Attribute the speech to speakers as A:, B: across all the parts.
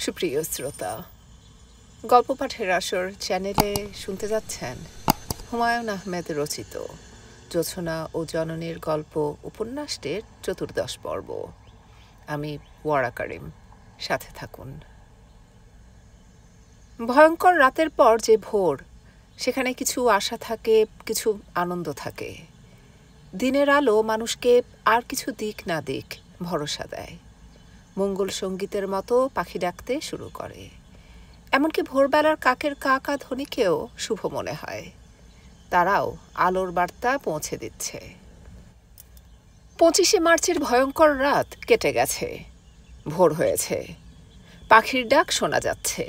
A: সুপ্রিয় শ্রোতা, গল্প পাঠের আসর চ্যানেলে শুনতে যাচ্ছেন হুমায়ুন আহমেদ রচিত জোছনা ও জননীর গল্প উপন্যাসটির 14 পর্ব। আমি ওয়ারা কারিম, সাথে থাকুন। ভয়ঙ্কর রাতের পর যে ভোর, সেখানে কিছু আশা থাকে, কিছু আনন্দ থাকে। দিনের আলো মানুষকে আর কিছু দিক না দিক ভরসা দেয়। মঙ্গল সঙ্গীতের মতো পাখি ডাকতে শুরু করে। এমনকি ভোরবেলার কাকের কা কা ধ্বনিকেও শুভ মনে হয়। তারাও আলোর বার্তা পৌঁছে দিচ্ছে। 25শে মার্চের ভয়ঙ্কর রাত কেটে গেছে। ভোর হয়েছে, পাখির ডাক শোনা যাচ্ছে,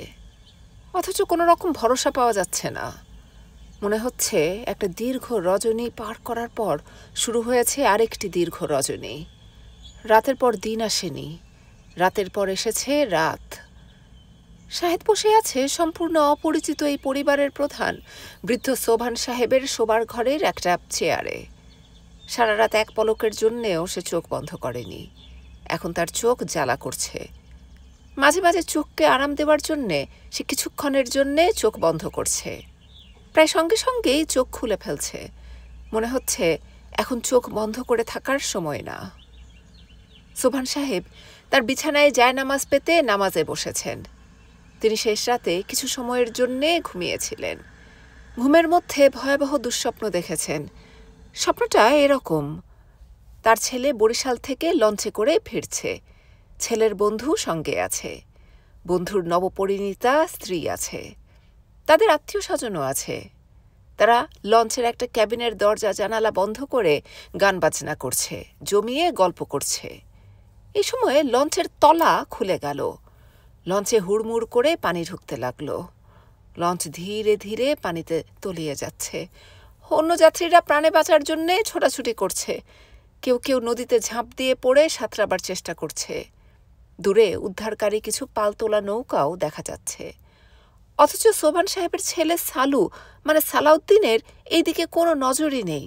A: অথচ কোনো রকম ভরসা পাওয়া যাচ্ছে না। মনে হচ্ছে একটা দীর্ঘ রজনী পার করার পর শুরু হয়েছে আরেকটি দীর্ঘ রজনী। রাতের পর দিন আসেনি, রাতের পর এসেছে রাত। শাহেদ বসে আছে সম্পূর্ণ অপরিচিত এই পরিবারের প্রধান বৃদ্ধ সোবহান সাহেবের শোবার ঘরের একটা চেয়ারে। সারা রাত এক পলকের জন্যেও সে চোখ বন্ধ করেনি। এখন তার চোখ জ্বালা করছে। মাঝে মাঝে চোখকে আরাম দেওয়ার জন্যে সে কিছুক্ষণের জন্যে চোখ বন্ধ করছে, প্রায় সঙ্গে সঙ্গেই চোখ খুলে ফেলছে। মনে হচ্ছে এখন চোখ বন্ধ করে থাকার সময় না। সোবহান সাহেব তার বিছানায় জায়নামাজ পেতে নামাজে বসেছেন। তিনি শেষ রাতে কিছু সময়ের জন্যে ঘুমিয়েছিলেন। ঘুমের মধ্যে ভয়াবহ দুঃস্বপ্ন দেখেছেন। স্বপ্নটা এরকম: তার ছেলে বরিশাল থেকে লঞ্চে করে ফিরছে। ছেলের বন্ধু সঙ্গে আছে, বন্ধুর নবপরিণীতা স্ত্রী আছে, তাদের আত্মীয় স্বজনও আছে। তারা লঞ্চের একটা ক্যাবিনের দরজা জানালা বন্ধ করে গান বাজনা করছে, জমিয়ে গল্প করছে। এই সময়ে লঞ্চের তলা খুলে গেল। লঞ্চে হুড়মুড় করে পানি ঢুকতে লাগলো। লঞ্চ ধীরে ধীরে পানিতে তলিয়ে যাচ্ছে। অন্য যাত্রীরা প্রাণে বাঁচার জন্যে ছোটাছুটি করছে। কেউ কেউ নদীতে ঝাঁপ দিয়ে পড়ে সাঁতরাবার চেষ্টা করছে। দূরে উদ্ধারকারী কিছু পালতোলা নৌকাও দেখা যাচ্ছে। অথচ সোবহান সাহেবের ছেলে সালু মানে সালাউদ্দিনের এইদিকে কোনো নজরই নেই।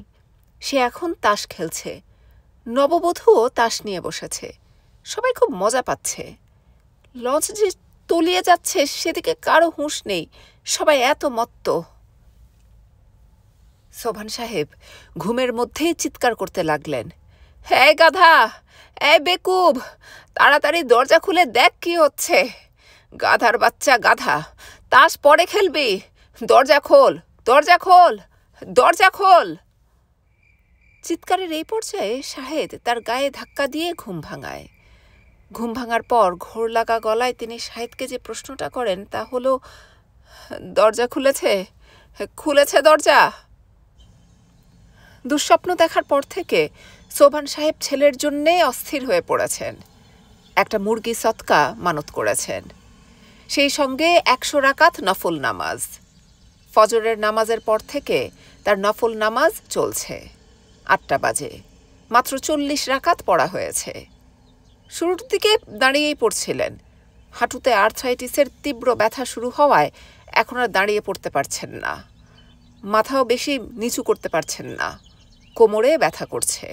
A: সে এখন তাস খেলছে। নববধূও তাস নিয়ে বসেছে। সবাই খুব মজা পাচ্ছে। লঞ্চ যে তলিয়ে যাচ্ছে সেদিকে কারো হুঁশ নেই, সবাই এত মত্ত। সোবহান সাহেব ঘুমের মধ্যেই চিৎকার করতে লাগলেন, হ্যাঁ গাধা, এই বেকুব, তাড়াতাড়ি দরজা খুলে দেখ কি হচ্ছে। গাধার বাচ্চা গাধা, তাস পরে খেলবি, দরজা খোল, দরজা খোল, দরজা খোল। চিৎকারের এই পর্যায়ে শাহেদ তার গায়ে ধাক্কা দিয়ে ঘুম ভাঙায়। ঘুম ভাঙার পর ঘোর লাগা গলায় তিনি শাহেদকে যে প্রশ্নটা করেন তা হলো, দরজা খুলেছে? খুলেছে দরজা? দুঃস্বপ্ন দেখার পর থেকে সোবহান সাহেব ছেলের জন্যে অস্থির হয়ে পড়েছেন। একটা মুরগি সৎকা মানত করেছেন, সেই সঙ্গে 100 রাকাত নফল নামাজ। ফজরের নামাজের পর থেকে তার নফল নামাজ চলছে। 8টা বাজে, মাত্র 40 রাকাত পড়া হয়েছে। শুরুর দিকে দাঁড়িয়েই পড়ছিলেন। হাঁটুতে আর্থ্রাইটিসের তীব্র ব্যথা শুরু হওয়ায় এখন আর দাঁড়িয়ে পড়তে পারছেন না। মাথাও বেশি নিচু করতে পারছেন না, কোমরে ব্যথা করছে।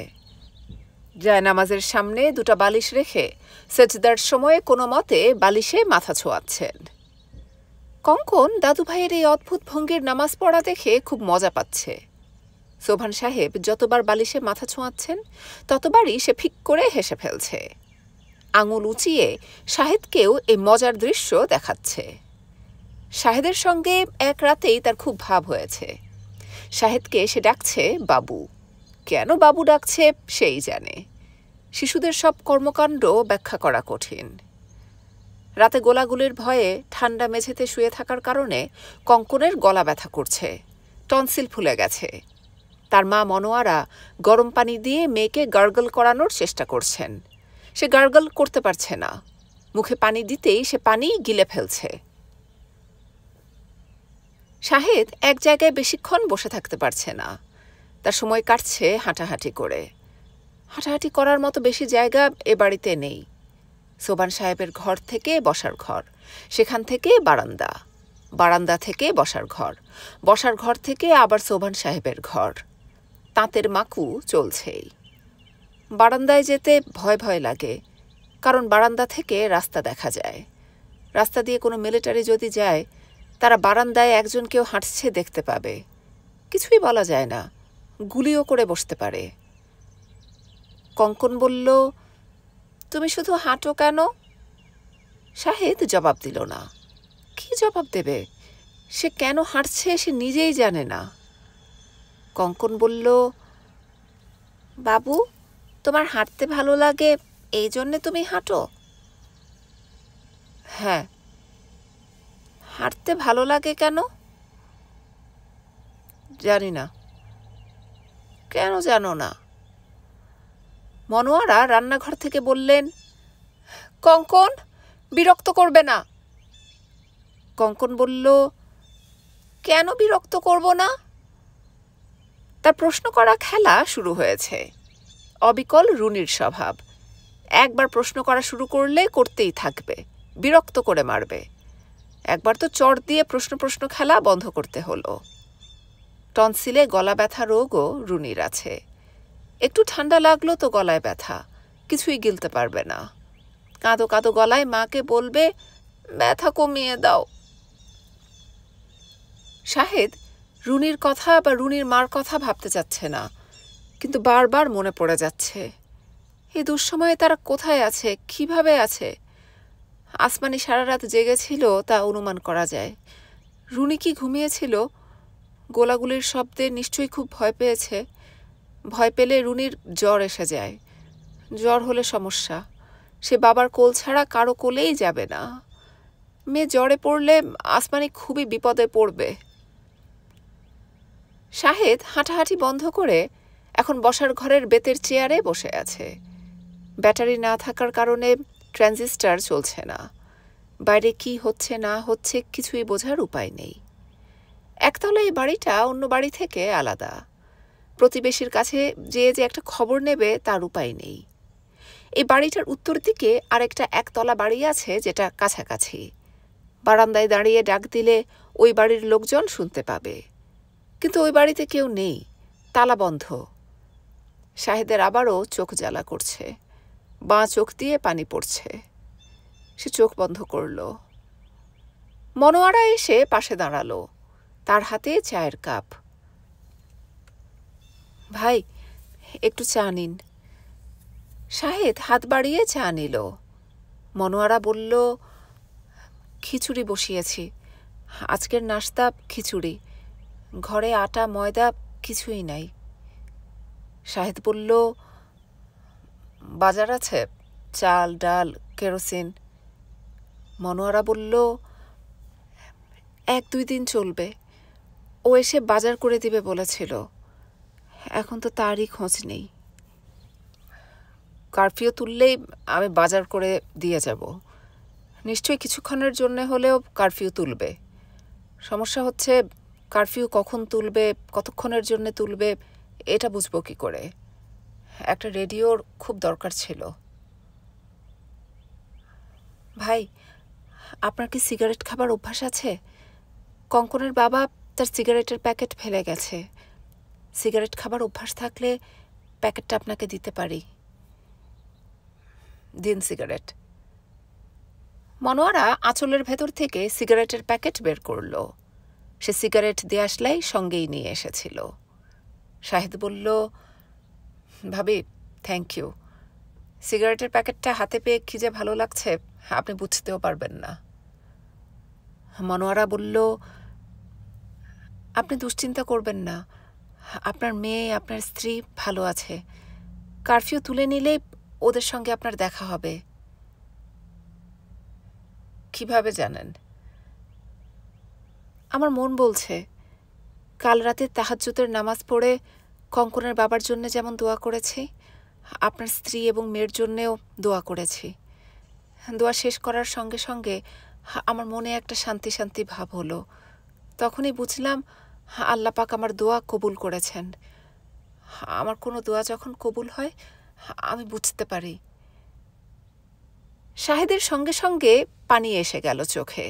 A: জায়নামাজের সামনে 2টা বালিশ রেখে সেজদার সময়ে কোনো মতে বালিশে মাথা ছোঁয়াচ্ছেন। কঙ্কন দাদু ভাইয়ের এই অদ্ভুত ভঙ্গির নামাজ পড়া দেখে খুব মজা পাচ্ছে। সোবহান সাহেব যতবার বালিশে মাথা ছোঁয়াচ্ছেন ততবারই সে ফিক করে হেসে ফেলছে। আঙুল উঁচিয়ে শাহেদকেও এই মজার দৃশ্য দেখাচ্ছে। শাহেদের সঙ্গে এক রাতেই তার খুব ভাব হয়েছে। শাহেদকে সে ডাকছে বাবু। কেন বাবু ডাকছে সেই জানে। শিশুদের সব কর্মকাণ্ড ব্যাখ্যা করা কঠিন। রাতে গোলাগুলির ভয়ে ঠান্ডা মেঝেতে শুয়ে থাকার কারণে কঙ্কনের গলা ব্যথা করছে, টনসিল ফুলে গেছে। তার মা মনোয়ারা গরম পানি দিয়ে মেয়েকে গার্গল করানোর চেষ্টা করছেন। সে গার্গল করতে পারছে না। মুখে পানি দিতেই সে পানি গিলে ফেলছে। শাহেদ এক জায়গায় বেশিক্ষণ বসে থাকতে পারছে না। তার সময় কাটছে হাঁটাহাঁটি করে। হাঁটাহাঁটি করার মতো বেশি জায়গা এ বাড়িতে নেই। সোবহান সাহেবের ঘর থেকে বসার ঘর, সেখান থেকে বারান্দা, বারান্দা থেকে বসার ঘর, বসার ঘর থেকে আবার সোবহান সাহেবের ঘর। তাঁতের মাকু চলছেই। বারান্দায় যেতে ভয় ভয় লাগে, কারণ বারান্দা থেকে রাস্তা দেখা যায়। রাস্তা দিয়ে কোনো মিলিটারি যদি যায়, তারা বারান্দায় একজন কেউ হাঁটছে দেখতে পাবে। কিছুই বলা যায় না, গুলিও করে বসতে পারে। কঙ্কন বলল, তুমি শুধু হাঁটো কেন? শাহেদ জবাব দিল না। কি জবাব দেবে? সে কেন হাঁটছে সে নিজেই জানে না। কঙ্কন বলল, বাবু, তোমার হাঁটতে ভালো লাগে, এই জন্যে তুমি হাঁটো? হ্যাঁ। হাঁটতে ভালো লাগে কেন? জানি না। কেন জানো না? মনোয়ারা রান্নাঘর থেকে বললেন, কঙ্কন, বিরক্ত করবে না। কঙ্কন বলল, কেন বিরক্ত করব না? তার প্রশ্ন করা খেলা শুরু হয়েছে। অবিকল রুনির স্বভাব। একবার প্রশ্ন করা শুরু করলে করতেই থাকবে, বিরক্ত করে মারবে। একবার তো চড় দিয়ে প্রশ্ন খেলা বন্ধ করতে হলো। টনসিলে গলা ব্যথা রোগও রুনির আছে। একটু ঠান্ডা লাগলো তো গলায় ব্যথা, কিছুই গিলতে পারবে না। কাঁদো কাঁদো গলায় মাকে বলবে, ব্যথা কমিয়ে দাও। শাহেদ রুনির কথা বা রুনির মার কথা ভাবতে চাচ্ছে না, কিন্তু বারবার মনে পড়ে যাচ্ছে। এই দুঃসময়ে তারা কোথায় আছে, কিভাবে আছে? আসমানি সারা রাত জেগেছিল তা অনুমান করা যায়। রুনি কি ঘুমিয়েছিল? গোলাগুলির শব্দে নিশ্চয়ই খুব ভয় পেয়েছে। ভয় পেলে রুনির জ্বর এসে যায়। জ্বর হলে সমস্যা, সে বাবার কোল ছাড়া কারো কোলেই যাবে না। মেয়ে জ্বরে পড়লে আসমানি খুবই বিপদে পড়বে। শাহেদ হাঁটাহাঁটি বন্ধ করে এখন বসার ঘরের বেতের চেয়ারে বসে আছে। ব্যাটারি না থাকার কারণে ট্রানজিস্টার চলছে না। বাইরে কি হচ্ছে না হচ্ছে কিছুই বোঝার উপায় নেই। একতলা এই বাড়িটা অন্য বাড়ি থেকে আলাদা। প্রতিবেশীর কাছে যে একটা খবর নেবে তার উপায় নেই। এই বাড়িটার উত্তর দিকে আরেকটা একতলা বাড়ি আছে যেটা কাছাকাছি। বারান্দায় দাঁড়িয়ে ডাক দিলে ওই বাড়ির লোকজন শুনতে পাবে। কিন্তু ওই বাড়িতে কেউ নেই, তালা বন্ধ। শাহেদের আবারও চোখ জ্বালা করছে, বাঁ চোখ দিয়ে পানি পড়ছে। সে চোখ বন্ধ করল। মনোয়ারা এসে পাশে দাঁড়ালো, তার হাতে চায়ের কাপ। ভাই, একটু চা নিন। শাহেদ হাত বাড়িয়ে চা নিল। মনোয়ারা বলল, খিচুড়ি বসিয়েছি, আজকের নাশতা খিচুড়ি, ঘরে আটা ময়দা কিছুই নাই। শাহেদ বলল, বাজার আছে, চাল ডাল কেরোসিন? মনোয়ারা বলল, 1-2 দিন চলবে। ও এসে বাজার করে দিবে বলেছিল, এখন তো তারই খোঁজ নেই। কারফিউ তুললেই আমি বাজার করে দিয়ে যাব। নিশ্চয়ই কিছুক্ষণের জন্য হলেও কারফিউ তুলবে। সমস্যা হচ্ছে কারফিউ কখন তুলবে, কতক্ষণের জন্য তুলবে, এটা বুঝবো কি করে? একটা রেডিওর খুব দরকার ছিল। ভাই, আপনার কি সিগারেট খাবার অভ্যাস আছে? কঙ্কনের বাবা তার সিগারেটের প্যাকেট ফেলে গেছে। সিগারেট খাবার অভ্যাস থাকলে প্যাকেটটা আপনাকে দিতে পারি। দিন সিগারেট। মনোয়ারা আঁচলের ভেতর থেকে সিগারেটের প্যাকেট বের করল। সে সিগারেট দিয়ে আসলাই সঙ্গেই নিয়ে এসেছিল। শাহেদ বলল, ভাবি, থ্যাংক ইউ। সিগারেটের প্যাকেটটা হাতে পেয়ে কি যে ভালো লাগছে আপনি বুঝতেও পারবেন না। মনোয়ারা বলল, আপনি দুশ্চিন্তা করবেন না, আপনার মেয়ে আপনার স্ত্রী ভালো আছে। কারফিউ তুলে নিলে ওদের সঙ্গে আপনার দেখা হবে। কিভাবে জানেন? আমার মন বলছে। কাল রাতে তাহাজ্জুদের নামাজ পড়ে কঙ্কনের বাবার জন্য যেমন দোয়া করেছি, আপনার স্ত্রী এবং মেয়ের জন্যেও দোয়া করেছি। দোয়া শেষ করার সঙ্গে সঙ্গে আমার মনে একটা শান্তি শান্তি ভাব হলো। তখনই বুঝলাম আল্লাহ পাক আমার দোয়া কবুল করেছেন। আমার কোনো দোয়া যখন কবুল হয় আমি বুঝতে পারি। শাহেদের সঙ্গে সঙ্গে পানি এসে গেল চোখে।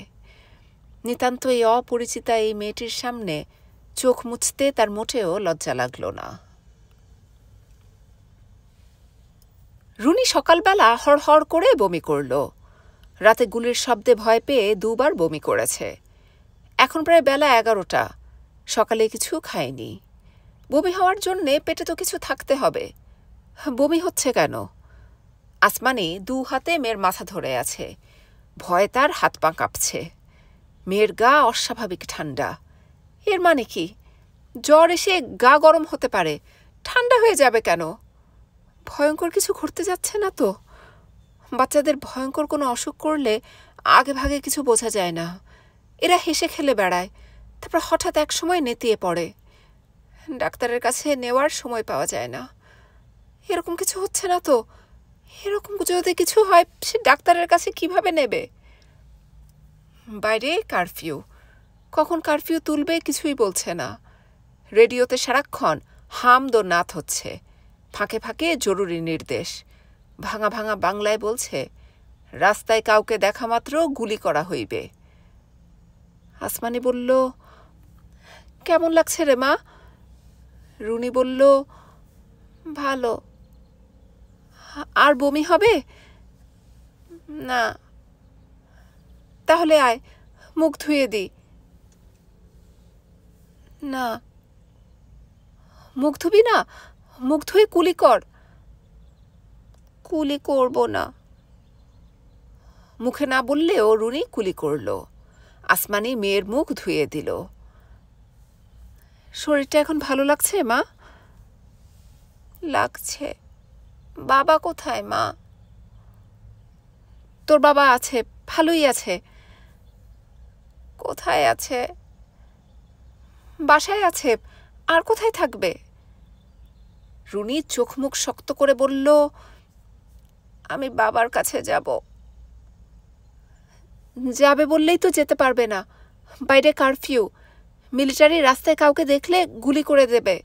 A: নিতান্ত এই অপরিচিতা এই মেয়েটির সামনে চোখ মুছতে তার মোটেও লজ্জা লাগল না। রুনি সকালবেলা হড়হড় করে বমি করল। রাতে গুলির শব্দে ভয় পেয়ে দুবার বমি করেছে। এখন প্রায় বেলা 11টা, সকালে কিছু খায়নি। বমি হওয়ার জন্যে পেটে তো কিছু থাকতে হবে, বমি হচ্ছে কেন? আসমানি 2 হাতে মেয়ের মাথা ধরে আছে, ভয়ে তার হাত পা কাঁপছে। মেয়ের গা অস্বাভাবিক ঠান্ডা। এর মানে কি? জ্বর এসে গা গরম হতে পারে, ঠান্ডা হয়ে যাবে কেন? ভয়ঙ্কর কিছু ঘটতে যাচ্ছে না তো? বাচ্চাদের ভয়ঙ্কর কোনো অসুখ করলে আগে ভাগে কিছু বোঝা যায় না। এরা হেসে খেলে বেড়ায়, তারপর হঠাৎ এক সময় নেতিয়ে পড়ে। ডাক্তারের কাছে নেওয়ার সময় পাওয়া যায় না। এরকম কিছু হচ্ছে না তো? এরকম যদি কিছু হয় সে ডাক্তারের কাছে কিভাবে নেবে? বাইরে কারফিউ, কখন কারফিউ তুলবে কিছুই বলছে না। রেডিওতে সারাক্ষণ হামদ ও নাথ হচ্ছে, ফাঁকে ফাঁকে জরুরি নির্দেশ। ভাঙা ভাঙা বাংলায় বলছে, রাস্তায় কাউকে দেখা মাত্র গুলি করা হইবে। আসমানি বলল, কেমন লাগছে রে মা? রুনি বলল, ভালো। আর বমি হবে না? তাহলে আয়, মুখ ধুয়ে দি। না, মুখ ধুবি না? মুখ ধুয়ে কুলি কর। কুলি করব না। মুখে না বললেও রুনি কুলি করল। আসমানি মেয়ের মুখ ধুয়ে দিল। শরীরটা এখন ভালো লাগছে মা? লাগছে। বাবা কোথায় মা? তোর বাবা আছে, ভালোই আছে। কোথায় আছে? বাসায় আছে, আর কোথায় থাকবে? রুনি চোখ মুখ শক্ত করে বলল, আমি বাবার কাছে যাব। যাবে বললেই তো যেতে পারবে না, বাইরে কারফিউ, মিলিটারি রাস্তায় কাউকে দেখলে গুলি করে দেবে।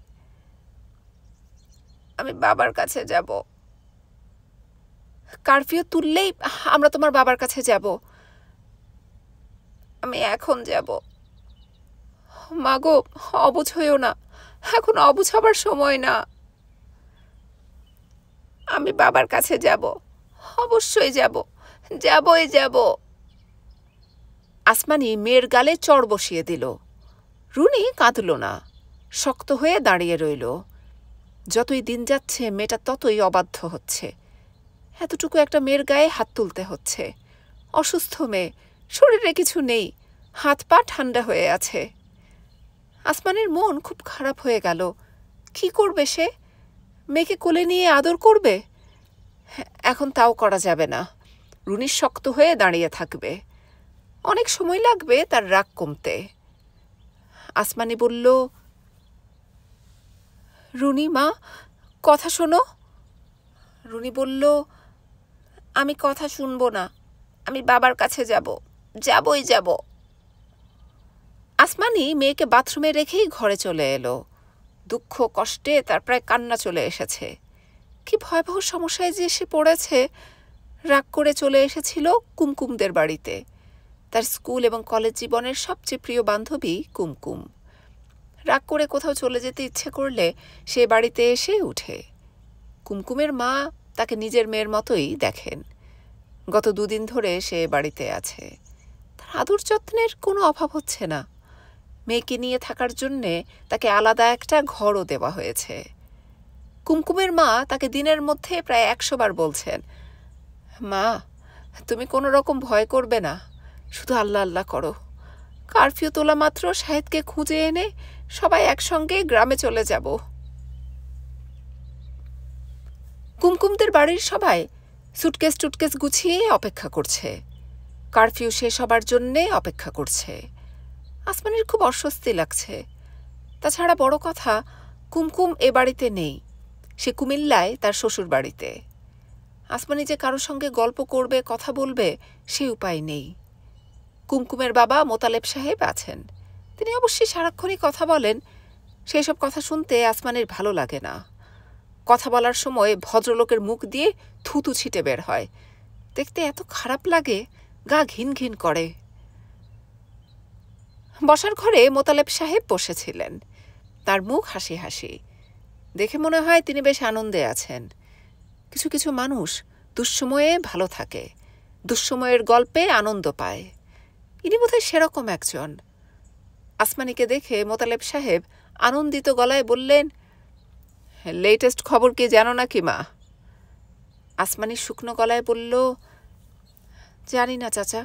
A: আমি বাবার কাছে যাব। কারফিউ তুললেই আমরা তোমার বাবার কাছে যাব। আমি এখন যাব। মাগো, অবুঝ হইও না, এখন অবুঝ হবার সময় না। আমি বাবার কাছে যাব, অবশ্যই যাব, যাবই যাব। আসমানি মেয়ের গালে চড় বসিয়ে দিল। রুনি কাঁদল না, শক্ত হয়ে দাঁড়িয়ে রইল। যতই দিন যাচ্ছে মেয়েটা ততই অবাধ্য হচ্ছে। এতটুকু একটা মেয়ের গায়ে হাত তুলতে হচ্ছে। অসুস্থ মেয়ে, শরীরে কিছু নেই, হাত পা ঠান্ডা হয়ে আছে। আসমানের মন খুব খারাপ হয়ে গেল। কি করবে সে? মেয়েকে কোলে নিয়ে আদর করবে? এখন তাও করা যাবে না। রুনি শক্ত হয়ে দাঁড়িয়ে থাকবে। অনেক সময় লাগবে তার রাগ কমতে। আসমানি বলল, রুনি মা, কথা শোনো। রুনি বলল, আমি কথা শুনবো না, আমি বাবার কাছে যাব, যাবই যাব। আসমানি মেয়েকে বাথরুমে রেখেই ঘরে চলে এলো। দুঃখ কষ্টে তার প্রায় কান্না চলে এসেছে। কি ভয়াবহ সমস্যায় যে সে পড়েছে। রাগ করে চলে এসেছিল কুমকুমদের বাড়িতে। তার স্কুল এবং কলেজ জীবনের সবচেয়ে প্রিয় বান্ধবী কুমকুম। রাগ করে কোথাও চলে যেতে ইচ্ছে করলে সে বাড়িতে এসে উঠে। কুমকুমের মা তাকে নিজের মেয়ের মতোই দেখেন। গত 2 দিন ধরে সে বাড়িতে আছে। তার আদর যত্নের কোনো অভাব হচ্ছে না। মেয়েকে নিয়ে থাকার জন্যে তাকে আলাদা একটা ঘরও দেওয়া হয়েছে। কুমকুমের মা তাকে দিনের মধ্যে প্রায় 100 বার বলছেন, মা, তুমি কোনো রকম ভয় করবে না, শুধু আল্লাহ আল্লাহ করো। কারফিউ তোলা মাত্র শাহেদকে খুঁজে এনে সবাই একসঙ্গে গ্রামে চলে যাব। কুমকুমদের বাড়ির সবাই সুটকেস টুটকেস গুছিয়ে অপেক্ষা করছে। কারফিউ শেষ হবার জন্যে অপেক্ষা করছে। আসমানির খুব অস্বস্তি লাগছে। তাছাড়া বড় কথা, কুমকুম এ বাড়িতে নেই, সে কুমিল্লায় তার শ্বশুর বাড়িতে। আসমানি যে কারোর সঙ্গে গল্প করবে, কথা বলবে, সে উপায় নেই। কুমকুমের বাবা মোতালেব সাহেব আছেন, তিনি অবশ্যই সারাক্ষণই কথা বলেন। সেই সব কথা শুনতে আসমানির ভালো লাগে না। কথা বলার সময় ভদ্রলোকের মুখ দিয়ে থুতু ছিটে বের হয়। দেখতে এত খারাপ লাগে, গা ঘিন ঘিন করে। বসার ঘরে মোতালেব সাহেব বসেছিলেন। তার মুখ হাসি হাসি, দেখে মনে হয় তিনি বেশ আনন্দে আছেন। কিছু কিছু মানুষ দুঃসময়ে ভালো থাকে, দুঃসময়ের গল্পে আনন্দ পায়। ইনি বোধহয় সেরকম একজন। আসমানিকে দেখে মোতালেব সাহেব আনন্দিত গলায় বললেন, লেটেস্ট খবর কি জানো নাকি মা? আসমানি শুকনো গলায় বলল, জানি না চাচা।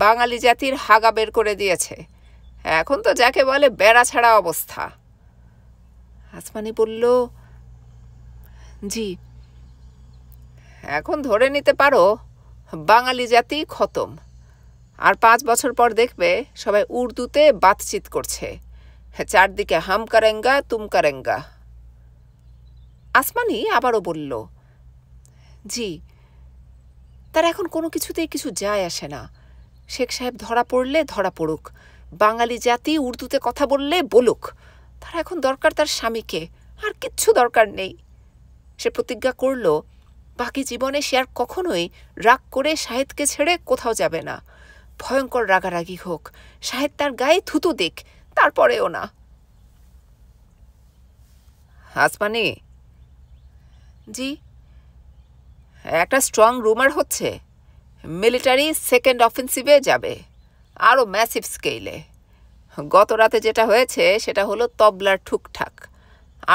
A: বাঙালি জাতির হাগা বের করে দিয়েছে, এখন তো যাকে বলে বেড়া ছাড়া অবস্থা। আসমানি বলল, জি। এখন ধরে নিতে পারো বাঙালি জাতি খতম। আর 5 বছর পর দেখবে সবাই উর্দুতে বাতচিত করছে, চারদিকে হাম কারেঙ্গা তুম কারেঙ্গা। আসমানি আবারও বলল, জি। তার এখন কোনো কিছুতেই কিছু যায় আসে না। শেখ সাহেব ধরা পড়লে ধরা পড়ুক, বাঙালি জাতি উর্দুতে কথা বললে বলুক। তার এখন দরকার তার স্বামীকে, আর কিচ্ছু দরকার নেই। সে প্রতিজ্ঞা করল বাকি জীবনে সে আর কখনোই রাগ করে শাহেদকে ছেড়ে কোথাও যাবে না। ভয়ঙ্কর রাগারাগি হোক, শাহেদ তার গায়ে থুতু দিক, তারপরেও না। আসমানি। জি। একটা স্ট্রং রুমার হচ্ছে মিলিটারি সেকেন্ড অফেন্সিভে যাবে, আরও ম্যাসিভ স্কেলে। গত রাতে যেটা হয়েছে সেটা হলো তবলার ঠুকঠাক,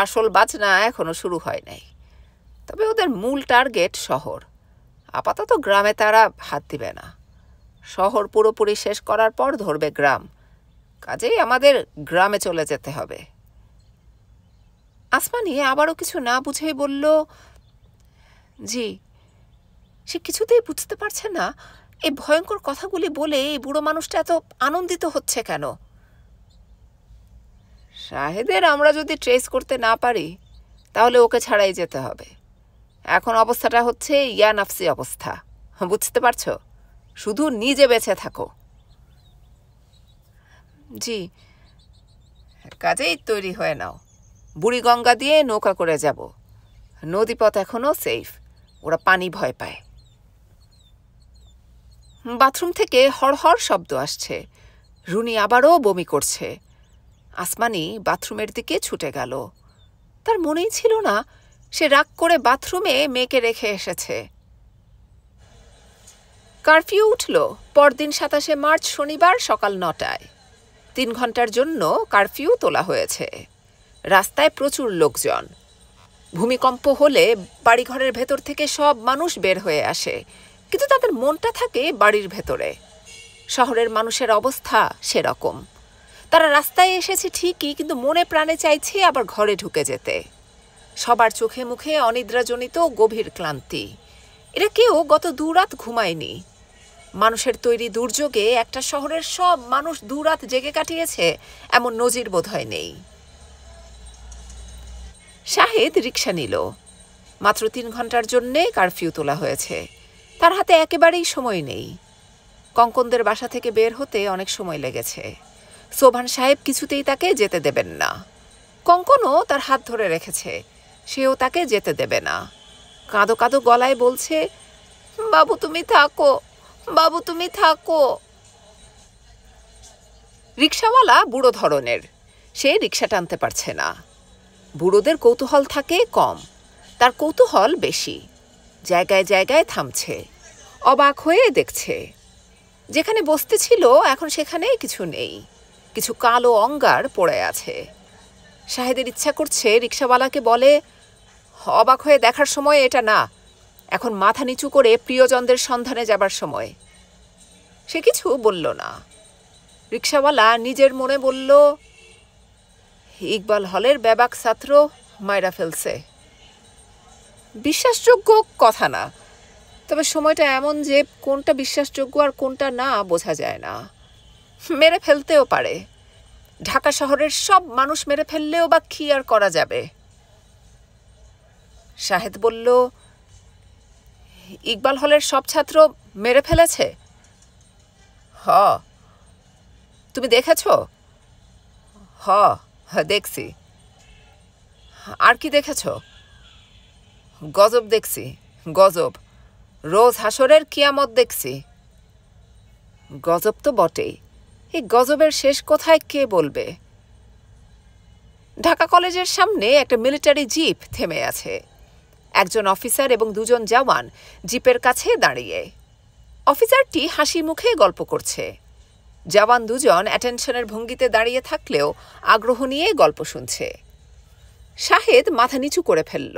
A: আসল বাজনা এখনো শুরু হয় নাই। তবে ওদের মূল টার্গেট শহর। আপাতত গ্রামে তারা হাত দিবে না। শহর পুরোপুরি শেষ করার পর ধরবে গ্রাম। কাজেই আমাদের গ্রামে চলে যেতে হবে। আসমানি আবারও কিছু না বুঝেই বলল, জি। সে কিছুতেই বুঝতে পারছে না এই ভয়ঙ্কর কথাগুলি বলে এই বুড়ো মানুষটা এত আনন্দিত হচ্ছে কেন। শাহেদের আমরা যদি ট্রেস করতে না পারি তাহলে ওকে ছাড়াই যেতে হবে। এখন অবস্থাটা হচ্ছে ইয়া নাফসি অবস্থা, বুঝতে পারছো? শুধু নিজে বেঁচে থাকো। জি। কাজেই তৈরি হয়ে নাও, বুড়িগঙ্গা দিয়ে নৌকা করে যাব। নদীপথ এখনো সেফ, ওরা পানি ভয় পায়। বাথরুম থেকে হড়হড় শব্দ আসছে। রুনি আবারও বমি করছে। আসমানি বাথরুমের দিকে ছুটে গেল। তার মনেই ছিল না সে রাগ করে বাথরুমে মেয়েকে রেখে এসেছে। কারফিউ উঠল পরদিন 27শে মার্চ শনিবার সকাল 9টায়। 3 ঘন্টার জন্য কারফিউ তোলা হয়েছে। রাস্তায় প্রচুর লোকজন। ভূমিকম্প হলে বাড়িঘরের ভেতর থেকে সব মানুষ বের হয়ে আসে, কিন্তু তাদের মনটা থাকে বাড়ির ভেতরে। শহরের মানুষের অবস্থা সেরকম। তারা রাস্তায় এসেছে ঠিকই, কিন্তু মনে প্রাণে চাইছে আবার ঘরে ঢুকে যেতে। সবার চোখে মুখে অনিদ্রাজনিত গভীর ক্লান্তি। এরা কেউ গত 2 রাত ঘুমায়নি। মানুষের তৈরি দুর্যোগে একটা শহরের সব মানুষ 2 রাত জেগে কাটিয়েছে এমন নজির বোধহয় নেই। শাহেদ রিকশা নিল। মাত্র 3 ঘন্টার জন্যে কারফিউ তোলা হয়েছে। তার হাতে একেবারেই সময় নেই। কঙ্কনদের বাসা থেকে বের হতে অনেক সময় লেগেছে। সোভান সাহেব কিছুতেই তাকে যেতে দেবেন না। কঙ্কনও তার হাত ধরে রেখেছে, সেও তাকে যেতে দেবে না। কাঁদো কাঁদো গলায় বলছে, বাবু তুমি থাকো, বাবু তুমি থাকো। রিকশাওয়ালা বুড়ো ধরনের, সে রিকশা টানতে পারছে না। বুড়োদের কৌতূহল থাকে কম, তার কৌতূহল বেশি। জায়গায় জায়গায় থামছে, অবাক হয়ে দেখছে। যেখানে বসতে ছিল এখন সেখানে কিছু নেই, কিছু কালো অঙ্গার পড়ে আছে। শাহেদের ইচ্ছা করছে রিকশাওয়ালাকে বলে, অবাক হয়ে দেখার সময় এটা না, এখন মাথা নিচু করে প্রিয়জনদের সন্ধানে যাবার সময়। সে কিছু বলল না। রিকশাওয়ালা নিজের মনে বলল, ইকবাল হলের বেবাক ছাত্র মাইরা ফেলছে। বিশ্বাসযোগ্য কথা না, তবে সময়টা এমন যে কোনটা বিশ্বাসযোগ্য আর কোনটা না বোঝা যায় না। মেরে ফেলতেও পারে। ঢাকা শহরের সব মানুষ মেরে ফেললেও বা কি আর করা যাবে? শাহেদ বলল, ইকবাল হলের সব ছাত্র মেরে ফেলেছে? হ। তুমি দেখেছ? হ, দেখছি। আর কি দেখেছ? গজব দেখছি, গজব। রোজ হাসরের কিয়ামত দেখছি। গজব তো বটেই, এই গজবের শেষ কোথায় কে বলবে? ঢাকা কলেজের সামনে একটা মিলিটারি জিপ থেমে আছে। একজন অফিসার এবং দুজন জওয়ান জিপের কাছে দাঁড়িয়ে। অফিসারটি হাসি মুখে গল্প করছে। জওয়ান দুজন অ্যাটেনশনের ভঙ্গিতে দাঁড়িয়ে থাকলেও আগ্রহ নিয়ে গল্প শুনছে। শাহেদ মাথা নিচু করে ফেলল,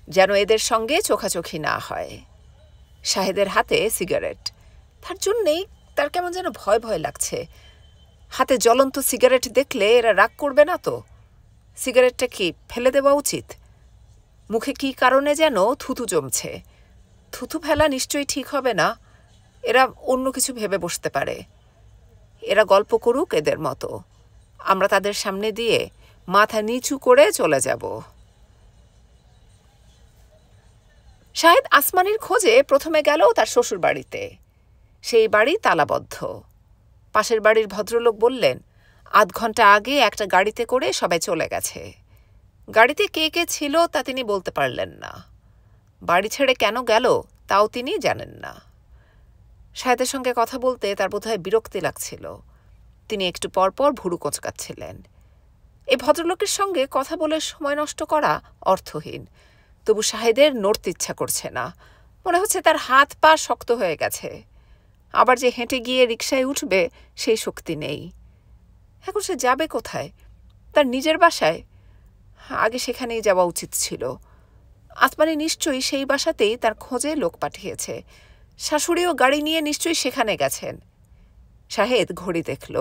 A: যেন এদের সঙ্গে চোখাচোখি না হয়। শাহেদের হাতে সিগারেট, তার জন্যেই তার কেমন যেন ভয় ভয় লাগছে। হাতে জ্বলন্ত সিগারেট দেখলে এরা রাগ করবে না তো? সিগারেটটা কি ফেলে দেওয়া উচিত? মুখে কি কারণে যেন থুতু জমছে। থুতু ফেলা নিশ্চয়ই ঠিক হবে না, এরা অন্য কিছু ভেবে বসতে পারে। এরা গল্প করুক এদের মতো, আমরা তাদের সামনে দিয়ে মাথা নিচু করে চলে যাব। শাহেদ আসমানির খোঁজে প্রথমে গেল তার শ্বশুর বাড়িতে। সেই বাড়ি তালাবদ্ধ। পাশের বাড়ির ভদ্রলোক বললেন, আধ ঘন্টা আগে একটা গাড়িতে করে সবাই চলে গেছে। গাড়িতে কে কে ছিল তা তিনি বলতে পারলেন না। বাড়ি ছেড়ে কেন গেল তাও তিনি জানেন না। শাহেদের সঙ্গে কথা বলতে তার বোধহয় বিরক্তি লাগছিল। তিনি একটু পরপর ভুরু কোঁচকাচ্ছিলেন। এই ভদ্রলোকের সঙ্গে কথা বলে সময় নষ্ট করা অর্থহীন। তবু শাহেদের নড়তে ইচ্ছা করছে না। মনে হচ্ছে তার হাত পা শক্ত হয়ে গেছে। আবার যে হেঁটে গিয়ে রিকশায় উঠবে সেই শক্তি নেই। এখন সে যাবে কোথায়? তার নিজের বাসায়? আগে সেখানেই যাওয়া উচিত ছিল। আসমানি নিশ্চয়ই সেই বাসাতেই তার খোঁজে লোক পাঠিয়েছে। শাশুড়িও গাড়ি নিয়ে নিশ্চয়ই সেখানে গেছেন। শাহেদ ঘড়ি দেখল।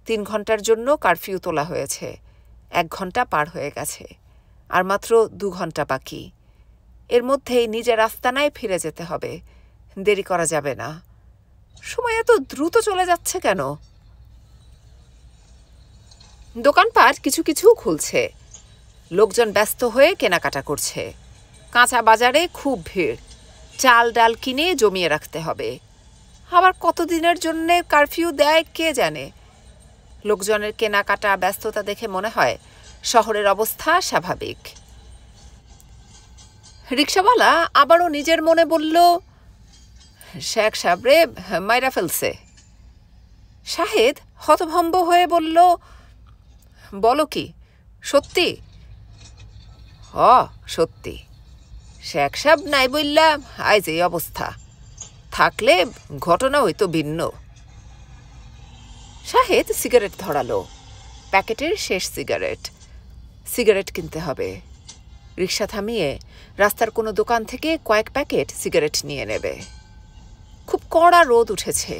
A: 3 ঘন্টার জন্য কারফিউ তোলা হয়েছে। 1 ঘন্টা পার হয়ে গেছে, আর মাত্র 2 ঘন্টা বাকি। এর মধ্যেই নিজের আস্তানায় ফিরে যেতে হবে। দেরি করা যাবে না। সময় এত দ্রুত চলে যাচ্ছে কেন? দোকানপাট কিছু কিছু খুলছে। লোকজন ব্যস্ত হয়ে কেনাকাটা করছে। কাঁচা বাজারে খুব ভিড়। চাল ডাল কিনে জমিয়ে রাখতে হবে। আবার কতদিনের জন্য কারফিউ দেয় কে জানে। লোকজনের কেনাকাটা ব্যস্ততা দেখে মনে হয় শহরের অবস্থা স্বাভাবিক। রিকশাওয়ালা আবারও নিজের মনে বলল, শেখ সাবরে মাইরা ফেলছে। শাহেদ হতভম্ব হয়ে বলল, বলো কি, সত্যি? সত্যি। শেখ সাহেব নাই বললা আজ এই অবস্থা। থাকলে ঘটনা হইতো ভিন্ন। শাহেদ সিগারেট ধরালো। প্যাকেটের শেষ সিগারেট। সিগারেট কিনতে হবে। রিকশা থামিয়ে রাস্তার কোনো দোকান থেকে কয়েক প্যাকেট সিগারেট নিয়ে নেবে। খুব কড়া রোদ উঠেছে।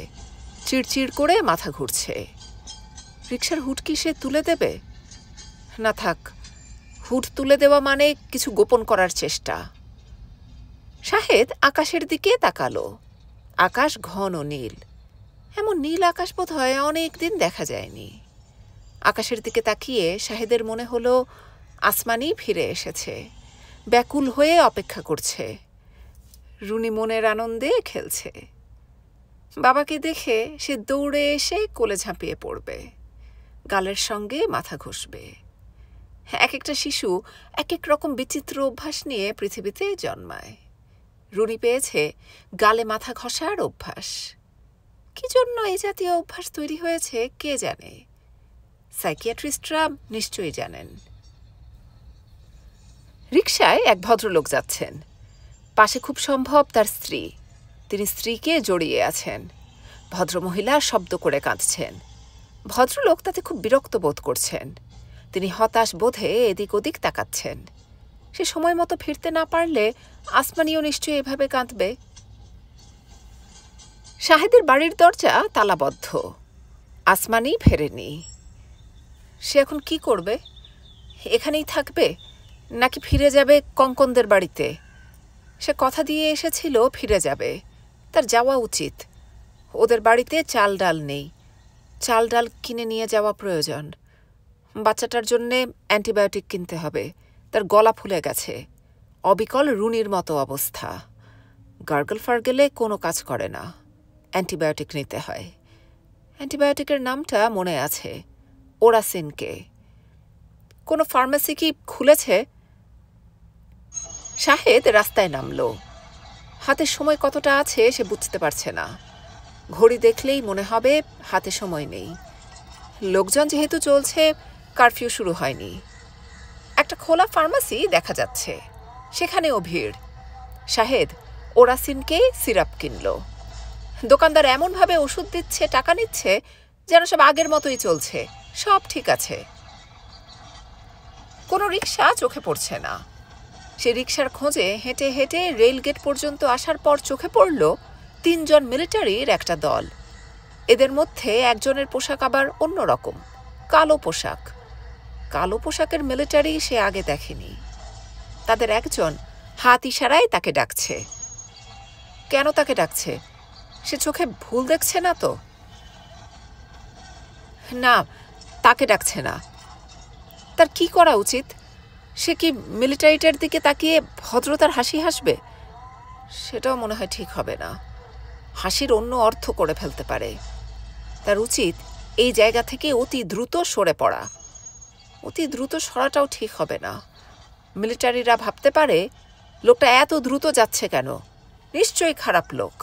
A: চিড়চিড় করে মাথা ঘুরছে। রিকশার হুড কি সে তুলে দেবে? না থাক, হুড তুলে দেওয়া মানে কিছু গোপন করার চেষ্টা। শাহেদ আকাশের দিকে তাকালো। আকাশ ঘন নীল। এমন নীল আকাশ বোধহয় অনেক দিন দেখা যায়নি। আকাশের দিকে তাকিয়ে শাহেদের মনে হলো আসমানি ফিরে এসেছে। ব্যাকুল হয়ে অপেক্ষা করছে। রুনি মনের আনন্দে খেলছে। বাবাকে দেখে সে দৌড়ে এসে কোলে ঝাঁপিয়ে পড়বে। গালের সঙ্গে মাথা ঘষবে। এক একটা শিশু এক এক রকম বিচিত্র অভ্যাস নিয়ে পৃথিবীতে জন্মায়। রুনি পেয়েছে গালে মাথা ঘষার অভ্যাস। কি জন্য এই জাতীয় অভ্যাস তৈরি হয়েছে কে জানে। সাইকিয়াট্রিস্টরা নিশ্চয়ই জানেন। রিকশায় এক ভদ্রলোক যাচ্ছেন। পাশে খুব সম্ভব তার স্ত্রী। তিনি স্ত্রীকে জড়িয়ে আছেন। ভদ্রমহিলা শব্দ করে কাঁদছেন। ভদ্রলোক তাতে খুব বিরক্ত বোধ করছেন। তিনি হতাশ বোধে এদিক ওদিক তাকাচ্ছেন। সে সময় মতো ফিরতে না পারলে আসমানিও নিশ্চয়ই এভাবে কাঁদবে। শাহেদের বাড়ির দরজা তালাবদ্ধ। আসমানি ফেরেনি। সে এখন কি করবে? এখানেই থাকবে নাকি ফিরে যাবে কঙ্কনদের বাড়িতে? সে কথা দিয়ে এসেছিল ফিরে যাবে। তার যাওয়া উচিত। ওদের বাড়িতে চাল ডাল নেই। চাল ডাল কিনে নিয়ে যাওয়া প্রয়োজন। বাচ্চাটার জন্যে অ্যান্টিবায়োটিক কিনতে হবে। তার গলা ফুলে গেছে। অবিকল রুনির মতো অবস্থা। গার্গল ফার্গেলে কোনো কাজ করে না। অ্যান্টিবায়োটিক নিতে হয়। অ্যান্টিবায়োটিকের নামটা মনে আছে, ওরাসিনকে। কোনো ফার্মেসি কি খুলেছে? শাহেদ রাস্তায় নামল। হাতে সময় কতটা আছে সে বুঝতে পারছে না। ঘড়ি দেখলেই মনে হবে হাতে সময় নেই। লোকজন যেহেতু চলছে, কারফিউ শুরু হয়নি। একটা খোলা ফার্মেসি দেখা যাচ্ছে। সেখানেও ভিড়। শাহেদ ওরাসিনকে সিরাপ কিনল। দোকানদার এমনভাবে ওষুধ দিচ্ছে, টাকা নিচ্ছে, যেন সব আগের মতোই চলছে, সব ঠিক আছে। কোনো রিক্সা চোখে পড়ছে না। সে রিক্সার খোঁজে হেঁটে হেঁটে রেলগেট পর্যন্ত আসার পর চোখে পড়ল 3 জন মিলিটারির একটা দল। এদের মধ্যে একজনের পোশাক আবার অন্যরকম, কালো পোশাক। কালো পোশাকের মিলিটারি সে আগে দেখেনি। তাদের একজন হাত ইশারায় তাকে ডাকছে। কেন তাকে ডাকছে? সে চোখে ভুল দেখছে না তো? না, তাকে ডাকছে না। তার কি করা উচিত? সে কি মিলিটারিটার দিকে তাকিয়ে ভদ্রতার হাসি হাসবে? সেটাও মনে হয় ঠিক হবে না। হাসির অন্য অর্থ করে ফেলতে পারে। তার উচিত এই জায়গা থেকে অতি দ্রুত সরে পড়া। অতি দ্রুত সরাটাও ঠিক হবে না। মিলিটারিরা ভাবতে পারে লোকটা এত দ্রুত যাচ্ছে কেন, নিশ্চয়ই খারাপ লোক।